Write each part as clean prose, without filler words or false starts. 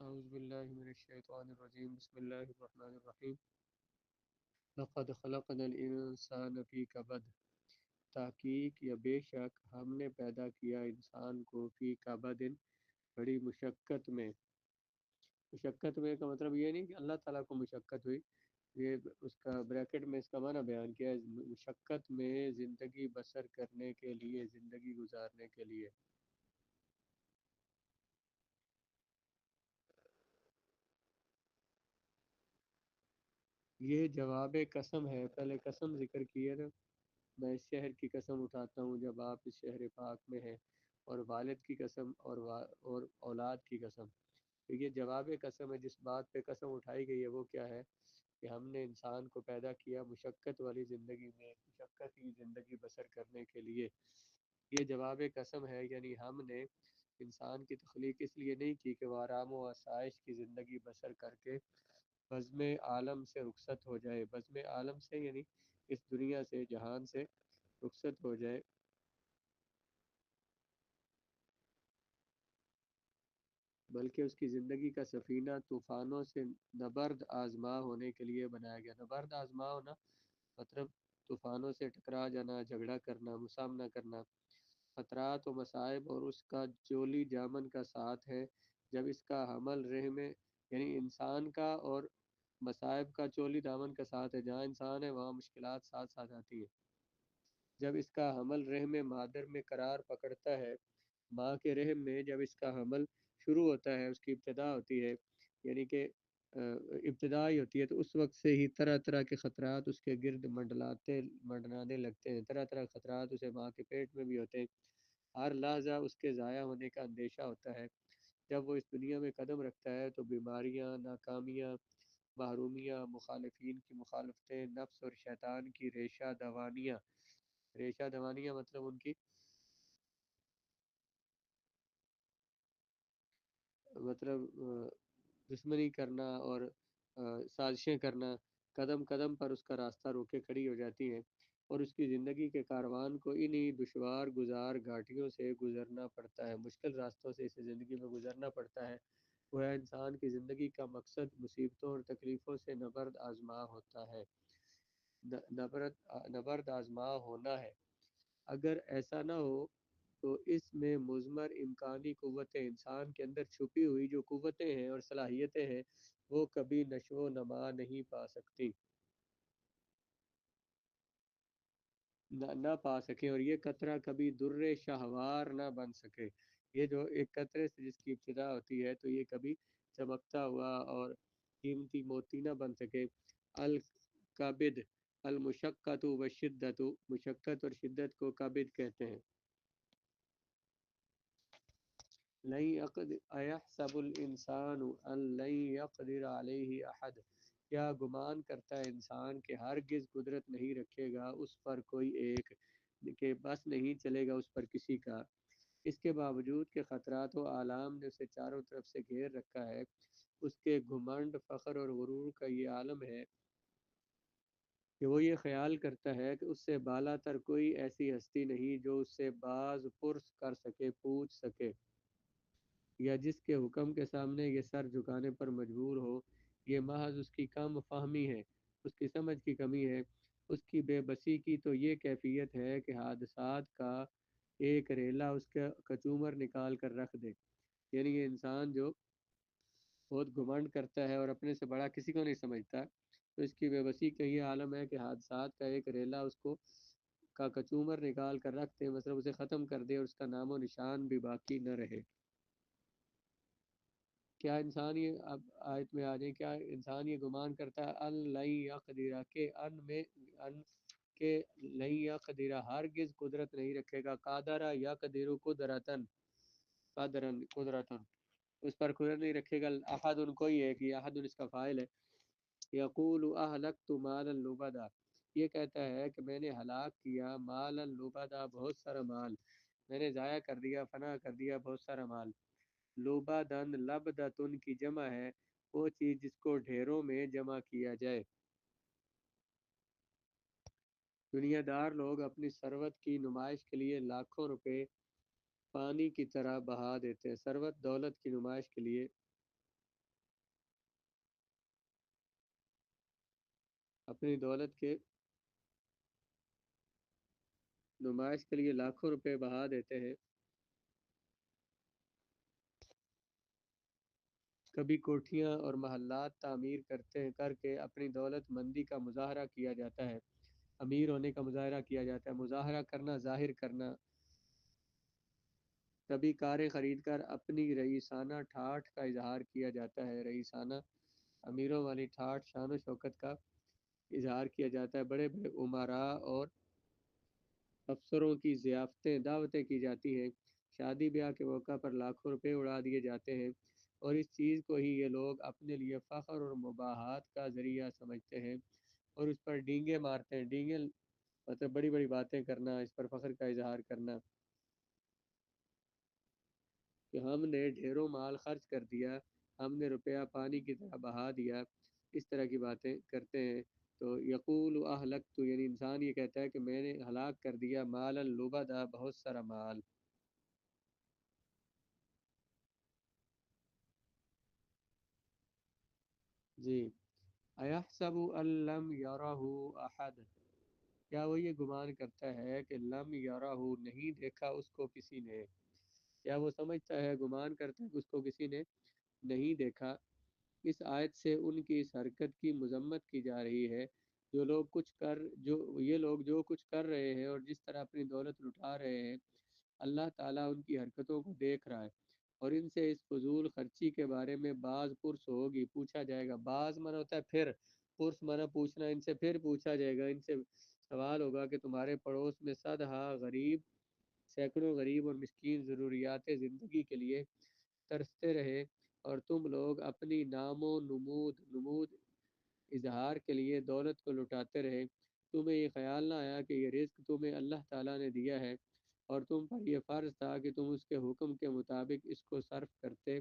اعوذ باللہ من الشیطان الرجیم بسم اللہ الرحمن الرحیم لقد خلقنا الانسان فی کبد تحقیق یا بے شک ہم نے پیدا کیا انسان کو فی کبد بڑی مشقت میں۔ مشقت میں کا مطلب یہ نہیں کہ اللہ تعالیٰ کو مشقت ہوئی، یہ اس کا بریکٹ میں اس کا معنی بیان کیا ہے، مشقت میں زندگی بسر کرنے کے لیے، زندگی گزارنے کے لیے۔ یہ جواب قسم ہے، پہلے قسم ذکر کی ہے نا، میں اس شہر کی قسم اٹھاتا ہوں جب آپ اس شہر پاک میں ہیں، اور والد کی قسم اور اولاد کی قسم۔ تو یہ جواب قسم ہے، جس بات پہ قسم اٹھائی گئی ہے وہ کیا ہے کہ ہم نے انسان کو پیدا کیا مشقت والی زندگی میں، مشقت کی زندگی بسر کرنے کے لیے۔ یہ جواب قسم ہے، یعنی ہم نے انسان کی تخلیق اس لیے نہیں کی کہ وہ آرام و آسائش کی زندگی بسر کر کے بزم عالم سے رخصت ہو جائے۔ بزم عالم سے یعنی اس دنیا سے، جہان سے رخصت ہو جائے، بلکہ اس کی زندگی کا سفینہ طوفانوں سے نبرد آزما ہونے کے لیے بنایا گیا۔ نبرد آزما ہونا مطلب طوفانوں سے ٹکرا جانا، جھگڑا کرنا، مسامنا کرنا، خطرات و مصائب اور اس کا جولی جامن کا ساتھ ہے۔ جب اس کا حمل رحم میں، یعنی انسان کا اور مصائب کا چولی دامن کا ساتھ ہے، جہاں انسان ہے وہاں مشکلات ساتھ ساتھ آتی ہیں۔ جب اس کا حمل رحم مادر میں قرار پکڑتا ہے، ماں کے رحم میں جب اس کا حمل شروع ہوتا ہے، اس کی ابتدا ہوتی ہے، یعنی کہ ابتدا ہی ہوتی ہے، تو اس وقت سے ہی طرح طرح کے خطرات اس کے گرد منڈلانے لگتے ہیں۔ طرح طرح کے خطرات اسے ماں کے پیٹ میں بھی ہوتے ہیں۔ ہر لحظہ اس کے ضائع ہونے کا اندیشہ ہوتا ہے۔ جب وہ اس دنیا میں قدم رکھتا ہے تو بیماریاں، ناکامیاں، محرومیاں، مخالفین کی مخالفتیں، نفس اور شیطان کی ریشہ دوانیاں، ریشہ دوانیاں مطلب ان کی مطلب دشمنی کرنا اور سازشیں کرنا، قدم قدم پر اس کا راستہ روکے کھڑی ہو جاتی ہیں، اور اس کی زندگی کے کاروان کو انہی دشوار گزار گھاٹیوں سے گزرنا پڑتا ہے، مشکل راستوں سے اسے زندگی میں گزرنا پڑتا ہے۔ وہ انسان کی زندگی کا مقصد مصیبتوں اور تکلیفوں سے نبرد آزما ہوتا ہے، نبرد آزما ہونا ہے۔ اگر ایسا نہ ہو تو اس میں مضمر امکانی قوتیں، انسان کے اندر چھپی ہوئی جو قوتیں ہیں اور صلاحیتیں ہیں، وہ کبھی نشو و نما نہیں پا سکتی، نہ پا سکیں، اور یہ قطرہ کبھی در شہوار نہ بن سکے۔ یہ جو ایک قطرے سے جس کی ابتدا ہوتی ہے تو یہ کبھی چمکتا ہوا اور قیمتی موتی نہ بن سکے۔ الکبد، المشقت و شدت، مشقت اور شدت کو کبد کہتے ہیں۔ لن يقدر ایحسب الانسان ان لن يقدر علیہ احد، کیا گمان کرتا ہے انسان کہ ہرگز قدرت نہیں رکھے گا اس پر کوئی ایک، کہ بس نہیں چلے گا اس پر کسی کا۔ اس کے باوجود کہ خطرات و آلام نے اسے چاروں طرف سے گھیر رکھا ہے، اس کے گھمنڈ، فخر اور غرور کا یہ عالم ہے کہ وہ یہ خیال کرتا ہے کہ اس سے بالا تر کوئی ایسی ہستی نہیں جو اس سے باز پرس کر سکے، پوچھ سکے، یا جس کے حکم کے سامنے یہ سر جھکانے پر مجبور ہو۔ یہ محض اس کی کم فہمی ہے، اس کی سمجھ کی کمی ہے، اس کی بے بسی کی تو یہ کیفیت ہے کہ حادثات کا ایک ریلا اس کا کچومر نکال کر رکھ دے۔ یعنی یہ انسان جو بہت گھمنڈ کرتا ہے اور اپنے سے بڑا کسی کو نہیں سمجھتا، تو اس کی بے بسی کا یہ عالم ہے کہ حادثات کا ایک ریلا اس کو کا کچومر نکال کر رکھ دے، مطلب اسے ختم کر دے اور اس کا نام و نشان بھی باقی نہ رہے۔ کیا انسان یہ، اب آیت میں آ جائیں، کیا انسان یہ گمان کرتا ہے اللہ یقدر، کہ ان میں ان کے لن یقدر ہرگز قدرت نہیں رکھے گا، قادر یقدر قدرتن، قدرن قدرتن، اس پر قدرت نہیں رکھے گا، احد ان کوئی ہے کہ احد اس کا فاعل ہے۔ یقول اہلکت مالا لبدا، یہ کہتا ہے کہ میں نے ہلاک کیا مالا لبدا، بہت سارا مال میں نے ضائع کر دیا، فنا کر دیا بہت سارا مال۔ لبدن، لبدتن کی جمع ہے وہ چیز جس کو ڈھیروں میں جمع کیا جائے۔ دنیا دار لوگ اپنی ثروت کی نمائش کے لیے لاکھوں روپے پانی کی طرح بہا دیتے ہیں، ثروت دولت کی نمائش کے لیے اپنی دولت کے نمائش کے لیے لاکھوں روپے بہا دیتے ہیں، کبھی کوٹھیاں اور محلات تعمیر کر کے اپنی دولت مندی کا مظاہرہ کیا جاتا ہے، امیر ہونے کا مظاہرہ کیا جاتا ہے، مظاہرہ کرنا، ظاہر کرنا۔ کبھی کاریں خرید کر اپنی رئیسانہ ٹھاٹھ کا اظہار کیا جاتا ہے، رئیسانہ امیروں والی ٹھاٹھ، شان و شوکت کا اظہار کیا جاتا ہے، بڑے بڑے امراء اور افسروں کی ضیافتیں، دعوتیں کی جاتی ہیں، شادی بیاہ کے موقع پر لاکھوں روپے اڑا دیے جاتے ہیں، اور اس چیز کو ہی یہ لوگ اپنے لیے فخر اور مباحات کا ذریعہ سمجھتے ہیں اور اس پر ڈینگے مارتے ہیں۔ ڈینگے مطلب بڑی بڑی باتیں کرنا، اس پر فخر کا اظہار کرنا کہ ہم نے ڈھیروں مال خرچ کر دیا، ہم نے روپیہ پانی کی طرح بہا دیا، اس طرح کی باتیں کرتے ہیں۔ تو یقول اہلکت، یعنی انسان یہ کہتا ہے کہ میں نے ہلاک کر دیا، مال لبدا، بہت سارا مال۔ جی، ایحسب ان لم یرہ احد، کیا وہ یہ گمان کرتا ہے کہ لم یرہ، نہیں دیکھا اس کو کسی نے؟ کیا وہ سمجھتا ہے، گمان کرتا ہے کہ اس کو کسی نے نہیں دیکھا؟ اس آیت سے ان کی اس حرکت کی مذمت کی جا رہی ہے، جو یہ لوگ جو کچھ کر رہے ہیں اور جس طرح اپنی دولت لٹا رہے ہیں، اللہ تعالیٰ ان کی حرکتوں کو دیکھ رہا ہے، اور ان سے اس فضول خرچی کے بارے میں بعض پرس ہوگی، پوچھا جائے گا۔ بعض منع ہوتا ہے پھر، پرس منع پوچھنا، ان سے پھر پوچھا جائے گا، ان سے سوال ہوگا کہ تمہارے پڑوس میں صدہا غریب، سینکڑوں غریب اور مسکین ضروریات زندگی کے لیے ترستے رہے، اور تم لوگ اپنی نام و نمود اظہار کے لیے دولت کو لٹاتے رہے۔ تمہیں یہ خیال نہ آیا کہ یہ رزق تمہیں اللہ تعالیٰ نے دیا ہے، اور تم پر یہ فرض تھا کہ تم اس کے حکم کے مطابق اس کو صرف کرتے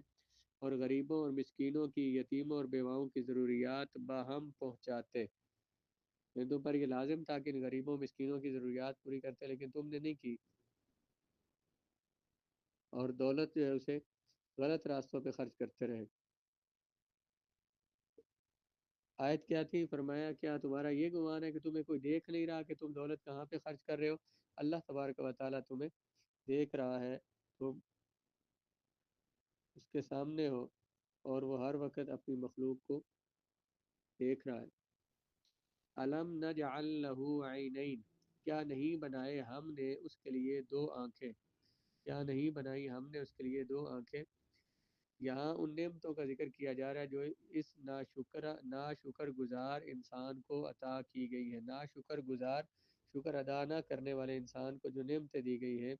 اور غریبوں اور مسکینوں کی، یتیموں اور بیواؤں کی ضروریات باہم پہنچاتے۔ یعنی تم پر یہ لازم تھا کہ ان غریبوں مسکینوں کی ضروریات پوری کرتے، لیکن تم نے نہیں کی، اور دولت جو ہے اسے غلط راستوں پہ خرچ کرتے رہے۔ آیت کیا تھی؟ فرمایا کیا تمہارا یہ گمان ہے کہ تمہیں کوئی دیکھ نہیں رہا کہ تم دولت کہاں پہ خرچ کر رہے ہو؟ اللہ تبارک و تعالیٰ تمہیں دیکھ رہا ہے، تم اس کے سامنے ہو، اور وہ ہر وقت اپنی مخلوق کو دیکھ رہا ہے۔ علم نجعل له عینین، کیا نہیں بنائے ہم نے اس کے لیے دو آنکھیں، کیا نہیں بنائی ہم نے اس کے لیے دو آنکھیں؟ یہاں ان نعمتوں کا ذکر کیا جا رہا ہے جو اس ناشکر گزار انسان کو عطا کی گئی ہے۔ ناشکر گزار، شکر ادا نہ کرنے والے انسان کو جو نعمتیں دی گئی ہیں،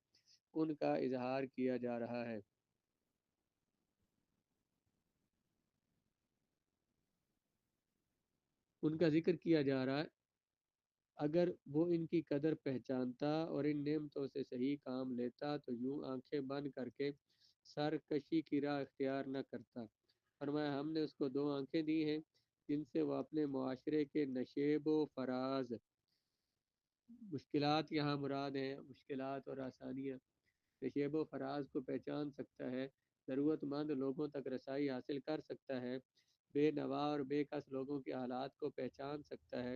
ان کا اظہار کیا جا رہا ہے، ان کا ذکر کیا جا رہا ہے۔ اگر وہ ان کی قدر پہچانتا اور ان نعمتوں سے صحیح کام لیتا تو یوں آنکھیں بند کر کے سرکشی کی راہ اختیار نہ کرتا۔ فرمایا ہم نے اس کو دو آنکھیں دی ہیں جن سے وہ اپنے معاشرے کے نشیب و فراز، مشکلات یہاں مراد ہیں، مشکلات اور آسانیاں، نشیب و فراز کو پہچان سکتا ہے، ضرورت مند لوگوں تک رسائی حاصل کر سکتا ہے، بے نوا اور بے کس لوگوں کے حالات کو پہچان سکتا ہے،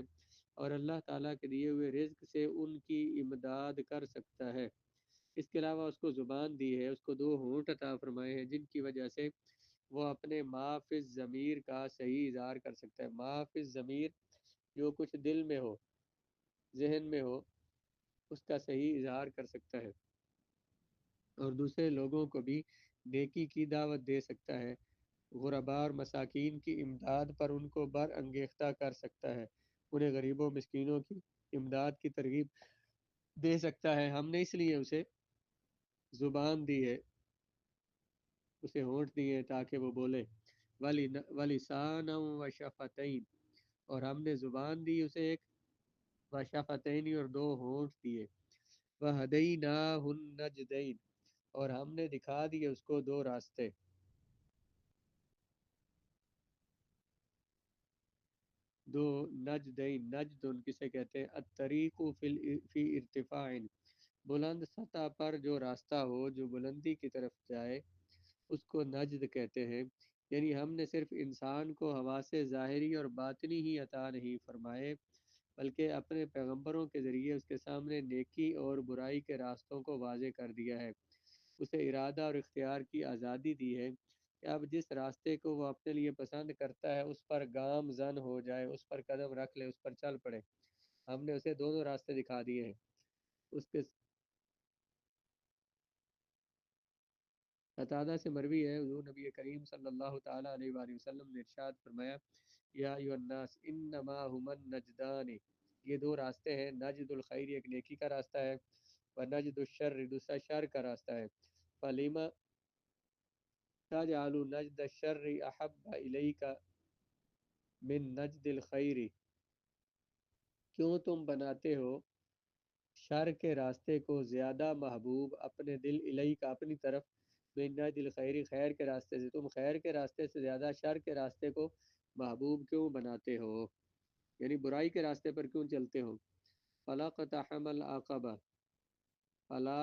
اور اللہ تعالیٰ کے دیے ہوئے رزق سے ان کی امداد کر سکتا ہے۔ اس کے علاوہ اس کو زبان دی ہے، اس کو دو ہونٹ عطا فرمائے ہیں جن کی وجہ سے وہ اپنے ما فی الضمیر کا صحیح اظہار کر سکتا ہے۔ ما فی الضمیر، جو کچھ دل میں ہو، ذہن میں ہو، اس کا صحیح اظہار کر سکتا ہے، اور دوسرے لوگوں کو بھی نیکی کی دعوت دے سکتا ہے، غرباء اور مساکین کی امداد پر ان کو بر انگیختہ کر سکتا ہے، انہیں غریبوں مسکینوں کی امداد کی ترغیب دے سکتا ہے۔ ہم نے اس لیے اسے زبان دی ہے، اسے ہونٹ دیے تاکہ وہ بولے، وَلِسَانًا وَشَفَتَيْن، اور ہم نے زبان دی اسے ایک، وشفتین، اور دو ہونٹ دیے، وَهَدَيْنَاهُ النَّجْدَيْن، اور ہم نے دکھا دیے اس کو دو راستے۔ دو نجدین، نجد ان کسے کہتے ہیں؟ الطریق فی ارتفاع، بلند سطح پر جو راستہ ہو، جو بلندی کی طرف جائے، اس کو نجد کہتے ہیں۔ یعنی ہم نے صرف انسان کو حواس ظاہری اور باطنی ہی عطا نہیں فرمائے، بلکہ اپنے پیغمبروں کے ذریعے اس کے سامنے نیکی اور برائی کے راستوں کو واضح کر دیا ہے، اسے ارادہ اور اختیار کی آزادی دی ہے کہ اب جس راستے کو وہ اپنے لیے پسند کرتا ہے اس پر گام زن ہو جائے، اس پر قدم رکھ لے، اس پر چل پڑے۔ ہم نے اسے دونوں راستے دکھا دیے ہیں۔ اس کے قتادہ سے مروی ہے، حضور نبی کریم صلی اللہ تعالیٰ علیہ وآلہ وسلم نے ارشاد فرمایا، یا ایھا الناس انما ھما النجدان، یہ دو راستے ہیں، نجد الخیر ایک نیکی کا راستہ ہے، و نجد الشر دوسرا شر کا راستہ ہے، فلیما تجعل نجد الشر احب الیک من نجد الخیر، کیوں تم بناتے ہو شر کے راستے کو زیادہ محبوب اپنے دل الہی کا اپنی طرف، من نجد الخیر خیر کے راستے سے، تم خیر کے راستے سے زیادہ شر کے راستے کو محبوب کیوں بناتے ہو، یعنی برائی کے راستے پر کیوں چلتے ہو۔ فلا اقتحم العقبہ، فلا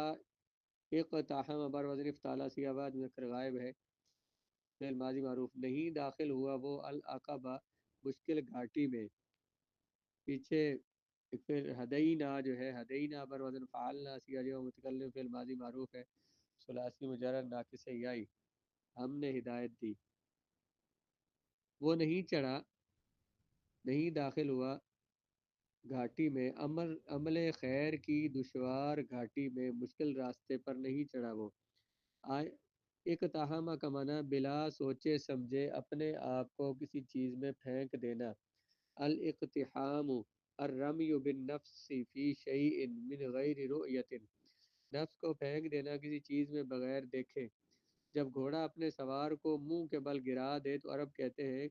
اقتحم بر وزن افتعال سی آباد مذکر غائب ہے، فعل ماضی معروف، نہیں داخل ہوا وہ العقبہ مشکل گھاٹی میں، پیچھے پھر ہدینہ جو ہے، ہدینہ بر وزن فعلنا سیغہ جو متکلم فعل ماضی معروف ہے، ثلاثی مجرد ناقص یائی، ہم نے ہدایت دی، وہ نہیں چڑھا، نہیں داخل ہوا گھاٹی میں، عمل خیر کی دشوار گھاٹی میں، مشکل راستے پر نہیں چڑھا وہ۔ اقتحامہ کا معنی بلا سوچے سمجھے اپنے آپ کو کسی چیز میں پھینک دینا۔ الاقتحام الرمی بالنفس فی شیء من غیر رؤیت، نفس کو پھینک دینا کسی چیز میں بغیر دیکھے۔ جب گھوڑا اپنے سوار کو منہ کے بل گرا دے تو عرب کہتے ہیں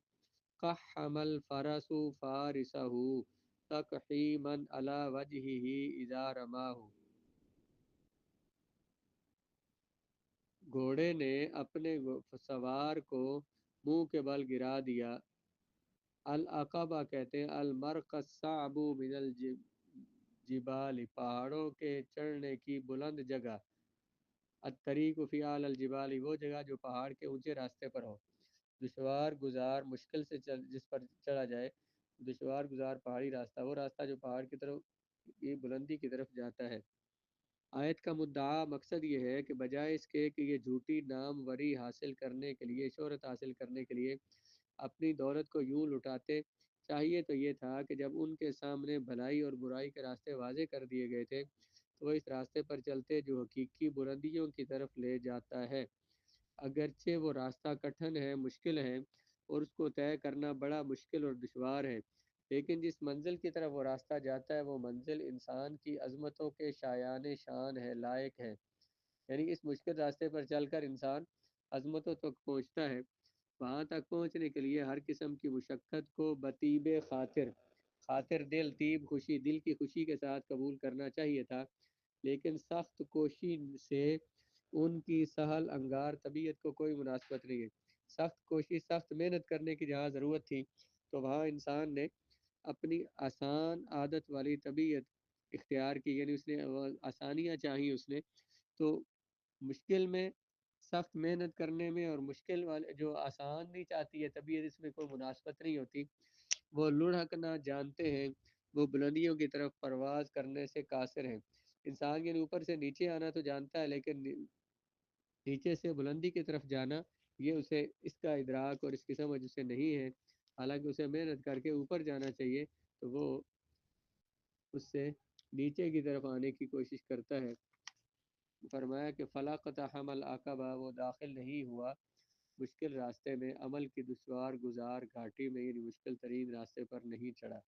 قحم الفرس فارسہ تقحیما علی وجہہ اذا رماہ، گھوڑے نے اپنے سوار کو منہ کے بل گرا دیا۔ العقبہ کہتے ہیں المرق الصعب من الجبال، پہاڑوں کے چڑھنے کی بلند جگہ، الطریق فی اعلی الجبال وہ جگہ جو پہاڑ کے اونچے راستے پر ہو، دشوار گزار مشکل سے جس پر چڑھا جائے، دشوار گزار پہاڑی راستہ وہ راستہ جو پہاڑ کی طرف یہ بلندی کی طرف جاتا ہے۔ آیت کا مدعا مقصد یہ ہے کہ بجائے اس کے کہ یہ جھوٹی نام وری حاصل کرنے کے لیے، شہرت حاصل کرنے کے لیے اپنی دولت کو یوں لٹاتے، چاہیے تو یہ تھا کہ جب ان کے سامنے بھلائی اور برائی کے راستے واضح کر دیے گئے تھے تو وہ اس راستے پر چلتے جو حقیقی بلندیوں کی طرف لے جاتا ہے، اگرچہ وہ راستہ کٹھن ہے، مشکل ہے اور اس کو طے کرنا بڑا مشکل اور دشوار ہے، لیکن جس منزل کی طرف وہ راستہ جاتا ہے وہ منزل انسان کی عظمتوں کے شایان شان ہے، لائق ہے، یعنی اس مشکل راستے پر چل کر انسان عظمتوں تک پہنچتا ہے۔ وہاں تک پہنچنے کے لیے ہر قسم کی مشقت کو بطیب خاطر، خاطر دل، طیب خوشی، دل کی خوشی کے ساتھ قبول کرنا چاہیے تھا، لیکن سخت کوشی سے ان کی سہل انگار طبیعت کو کوئی مناسبت نہیں ہے۔ سخت کوشی، سخت محنت کرنے کی جہاں ضرورت تھی تو وہاں انسان نے اپنی آسان عادت والی طبیعت اختیار کی، یعنی اس نے آسانیاں چاہی، اس نے تو مشکل میں سخت محنت کرنے میں، اور مشکل والے جو آسان نہیں چاہتی ہے طبیعت، اس میں کوئی مناسبت نہیں ہوتی، وہ لڑھکنا جانتے ہیں، وہ بلندیوں کی طرف پرواز کرنے سے قاصر ہیں۔ انسان کے اوپر سے نیچے آنا تو جانتا ہے، لیکن نیچے سے بلندی کی طرف جانا یہ اسے اس کا ادراک اور اس کی سمجھ اسے نہیں ہے، حالانکہ اسے محنت کر کے اوپر جانا چاہیے تو وہ اس سے نیچے کی طرف آنے کی کوشش کرتا ہے۔ فرمایا کہ فلا قتحم العقبہ، وہ داخل نہیں ہوا مشکل راستے میں، عمل کی دشوار گزار گھاٹی میں، یعنی مشکل ترین راستے پر نہیں چڑھا۔